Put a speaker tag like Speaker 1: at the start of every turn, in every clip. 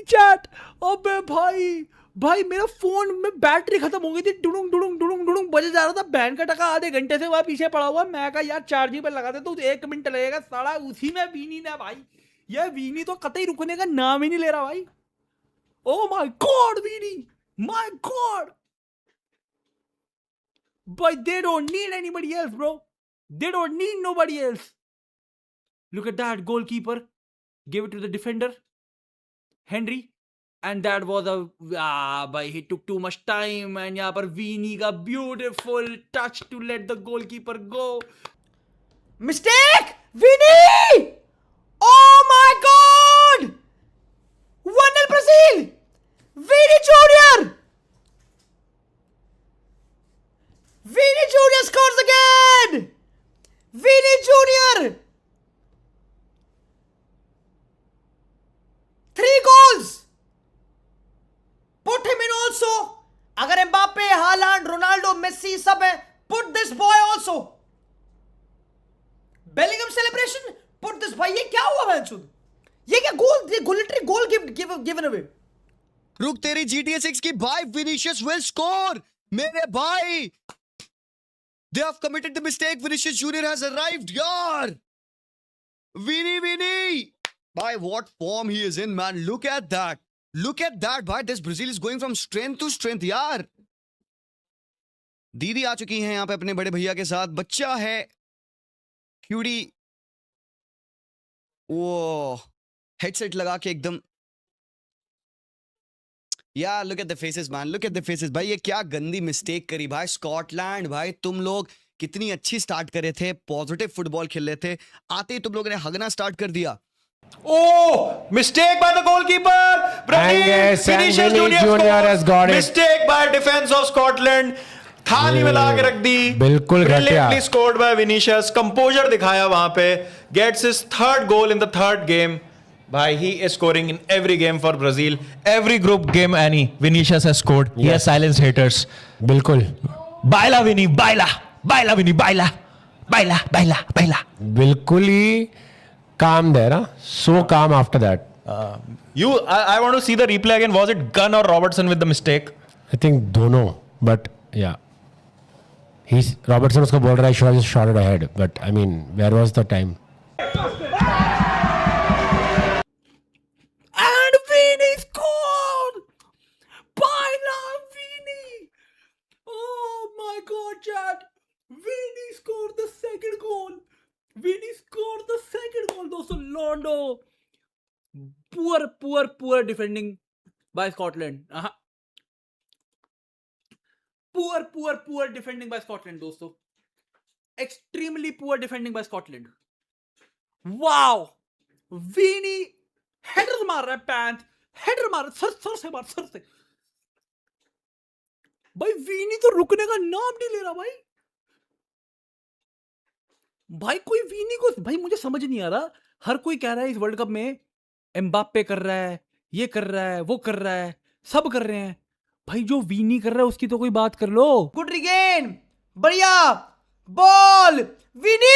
Speaker 1: Chat. अबे भाई भाई मेरा फोन में बैटरी खत्म हो गई थी, डुडुंग डुडुंग डुडुंग डुडुंग बजे जा रहा था। बैंड का टका आधे घंटे से वहां पीछे पड़ा हुआ। मैं कहा यार चार्जिंग पे लगा दे तो 1 मिनट लगेगा। साला उसी में वीनी ने भाई, ये वीनी तो कतई रुकने का नाम ही नहीं ले रहा भाई। Oh my God weeny, my God भाई, they don't need anybody else bro, they don't need nobody else. Look at that, goalkeeper gave it to the defender Henry, and that was a भाई he took too much time, and यहाँ पर weeny का beautiful touch to let the goalkeeper go. Mistake Vini, oh my god, 1-0 Brazil, Vini Junior, Vini Junior scores again, Vini Junior, 3 goals, put him in also. अगर Mbappe, हालांड, Ronaldo, Messi सब है, put this boy also. Bellingham celebration, put this भाई। ये क्या हुआ बहनचोद, ये क्या गोल, ये लिटरली गोल गिवन अवे।
Speaker 2: रुक तेरी GTA 6 की भाई, विनीशियस विल स्कोर मेरे भाई। They have committed the mistake. Vinicius Junior has arrived, yaar. Vini. Bhai, what form he is in, man. Look at that. Look at that, bhai. This Brazil is going from strength to strength, yaar. दीदी आ चुकी हैं यहाँ पे अपने बड़े भैया के साथ। बच्चा है क्यूटी, वो हेडसेट लगा के एकदम। या look at the faces man, look at the faces. भाई ये क्या गंदी मिस्टेक करी भाई स्कॉटलैंड। भाई तुम लोग कितनी अच्छी स्टार्ट करे थे, पॉजिटिव फुटबॉल खेल रहे थे, आते ही तुम लोगों ने हगना स्टार्ट कर दिया।
Speaker 3: Oh, mistake by the goalkeeper. Brazil,
Speaker 4: yes,
Speaker 3: Vinicius
Speaker 4: Vini
Speaker 3: Junior
Speaker 4: has got it.
Speaker 3: Mistake by defense of Scotland. थाली में ला के रख दी।
Speaker 4: बिल्कुल घटिया।
Speaker 3: Brilliantly scored by Vinicius. Composure दिखाया वहां पे। Gets his 3rd goal in the 3rd game. भाई, he is scoring in every game for Brazil. Every group game, Annie, Vinicius has scored. He has silenced haters.
Speaker 4: बिल्कुल।
Speaker 3: Baila Vini, baila, baila Vini, baila, baila, baila, baila.
Speaker 4: बिल्कुल ही calm there, huh? So calm after that.
Speaker 3: I want to see the replay again. Was it Gunn or Robertson with the mistake?
Speaker 4: I think दोनों, but yeah. Robertson उसको बोल रहा है should have just shot it ahead, but I mean, where was the time?
Speaker 1: And Vini scored! Baila Vini! Oh my god, chat! Vini scored the 2nd goal! Vini scored the 2nd goal, दोस्तों। Londo! Poor defending by Scotland. Poor defending by Scotland, दोस्तों। Extremely poor defending by Scotland. Wow! Vini header मार रहा है, पैंथ header मार रहा है, sir से मार, सर से। भाई वीनी तो रुकने का नाम नहीं ले रहा भाई। भाई कोई वीनी को, भाई मुझे समझ नहीं आ रहा। हर कोई कह रहा है इस वर्ल्ड कप में एम्बाप्पे कर रहा है, ये कर रहा है, वो कर रहा है, सब कर रहे हैं। भाई जो वीनी कर रहा है उसकी तो कोई बात कर लो। गुड रिगेन, बढ़िया बॉल, वीनी।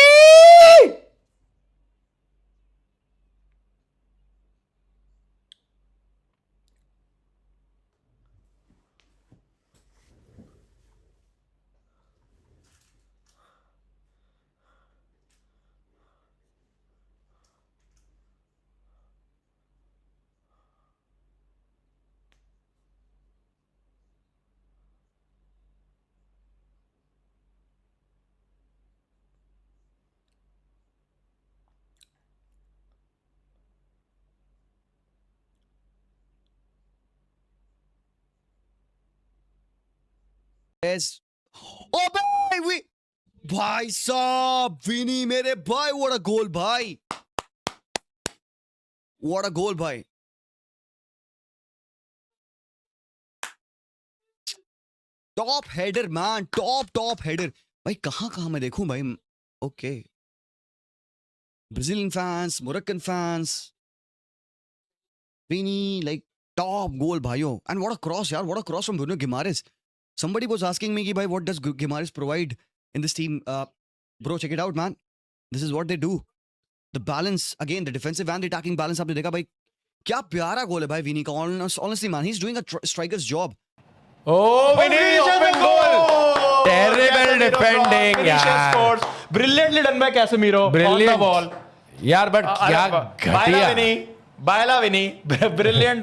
Speaker 2: Yes. Oh भाई, भाई साहब विनी मेरे भाई, what a goal भाई, what a goal भाई। Top header man, top header भाई। कहां मैं देखूं भाई। Okay, Brazilian fans, Moroccan fans, Vinny like top goal भाइयों। एंड व्हाट अ क्रॉस यार, what a cross from Bruno Guimaraes. Somebody was asking me कि भाई what does Gimares provide in this team? Bro, check it out, man. This is what they do. The balance, again, the defensive and the attacking balance आपने देखा भाई। क्या प्यारा गोल है भाई विनी का. Honestly man, he's doing a striker's job.
Speaker 4: Oh, Vinny, open goal. Terrible defending,
Speaker 3: Vinicius
Speaker 4: यार.
Speaker 3: scores. Brilliantly done by Casemiro on the
Speaker 4: Brilliant.
Speaker 3: ball.
Speaker 4: यार बट क्या घटिया.
Speaker 3: Baila Vinny, brilliant.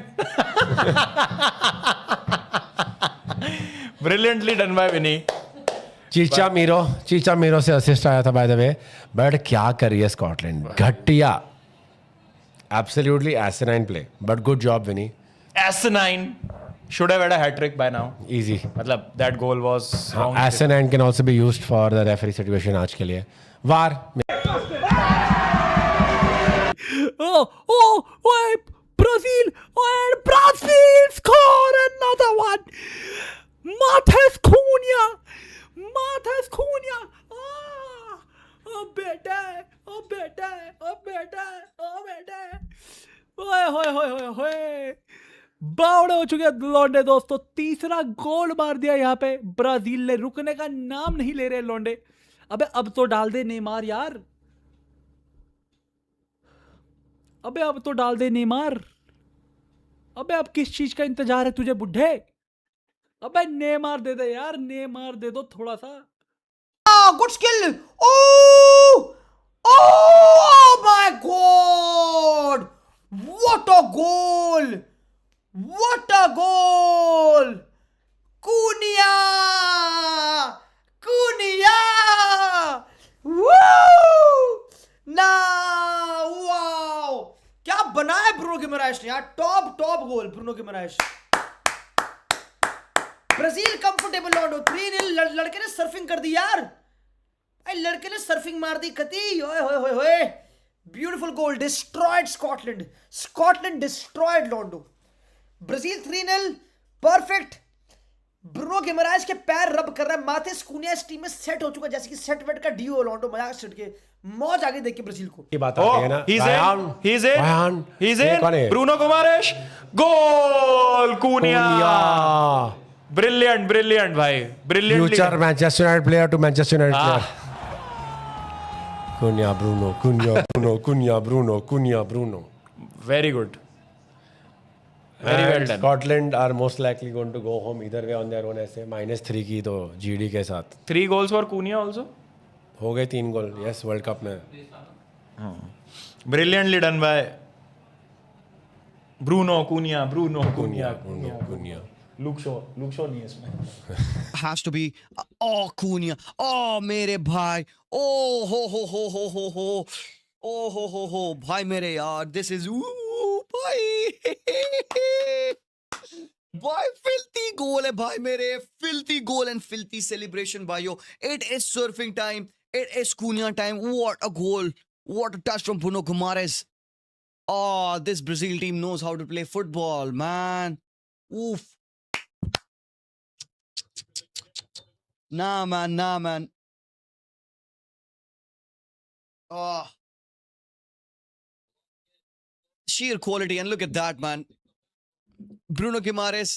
Speaker 3: Brilliantly done by Vinny.
Speaker 4: चीचा मीरो से assist आया था by the way. But क्या करी है स्कॉटलैंड, घटिया. Absolutely asinine play, but good job, Vinny.
Speaker 3: Asinine. Should have had a hat trick by now.
Speaker 4: Easy.
Speaker 3: मतलब that goal was wrong.
Speaker 4: Asinine can also be used for the referee situation आज के लिए. VAR.
Speaker 1: Brazil, and Brazil score another one. Matheus Cunha. बेटा ओए बावड़े हो चुके लौंडे दोस्तों. तीसरा गोल मार दिया यहाँ पे ब्राजील ने. रुकने का नाम नहीं ले रहे लौंडे. अबे अब तो डाल दे नेमार यार. अबे अब तो डाल दे नेमार. अबे अब किस चीज का इंतजार है तुझे बुढ़े. अबे नेमार दे दे यार, नेमार दे दो थोड़ा सा. Good skill. Oh my God! What a goal! What a goal! Cunha! Woo! Now, wow! क्या बनाया ब्रूनो गिमाराइश ने यार. Top goal Bruno Guimaraes. Brazil comfortable लॉन्डो 3-0. लड़के ने सर्फिंग कर दी यार. लड़के ने सर्फिंग मार दी कती. ओए beautiful goal. Destroyed Scotland destroyed लॉन्डो. ब्राजील 3-0. परफेक्ट. ब्रूनो गिमाराइश के पैर रब कर रहा है. माथेस कुनिया इस टीम में सेट हो चुका है जैसे कि सेट वेट का डीओ लॉन्डो. मजाक सेट के मौज आगे देख के ब्राजील को.
Speaker 4: की बात आती है ना.
Speaker 3: He's in. Bruno Guimaraes. Goal. Cunha. Brilliant भाई. Brilliant.
Speaker 4: Future Manchester United player to Manchester United player. Cunha, Bruno.
Speaker 3: Very good. Very well done.
Speaker 4: Scotland are most likely going to go home either way on their own. ऐसे -3 की तो GD के साथ.
Speaker 3: 3 goals for Cunha also.
Speaker 4: हो गए 3 गोल. Yes, world cup में.
Speaker 3: Brilliantly done by Bruno Cunha. Luke Shaw नहीं है इसमें.
Speaker 2: Has to be. Oh Cunha. Oh मेरे भाई. Oh ho भाई मेरे यार. This is भाई. भाई filthy goal है भाई मेरे. Filthy goal and filthy celebration भाइयों. It is surfing time. It is Cunha time. What a goal. What a touch from Bruno Guimaraes. Oh, this Brazil team knows how to play football, man. Oof. Nah, man. Oh. Sheer quality, and look at that, man. Bruno Guimaraes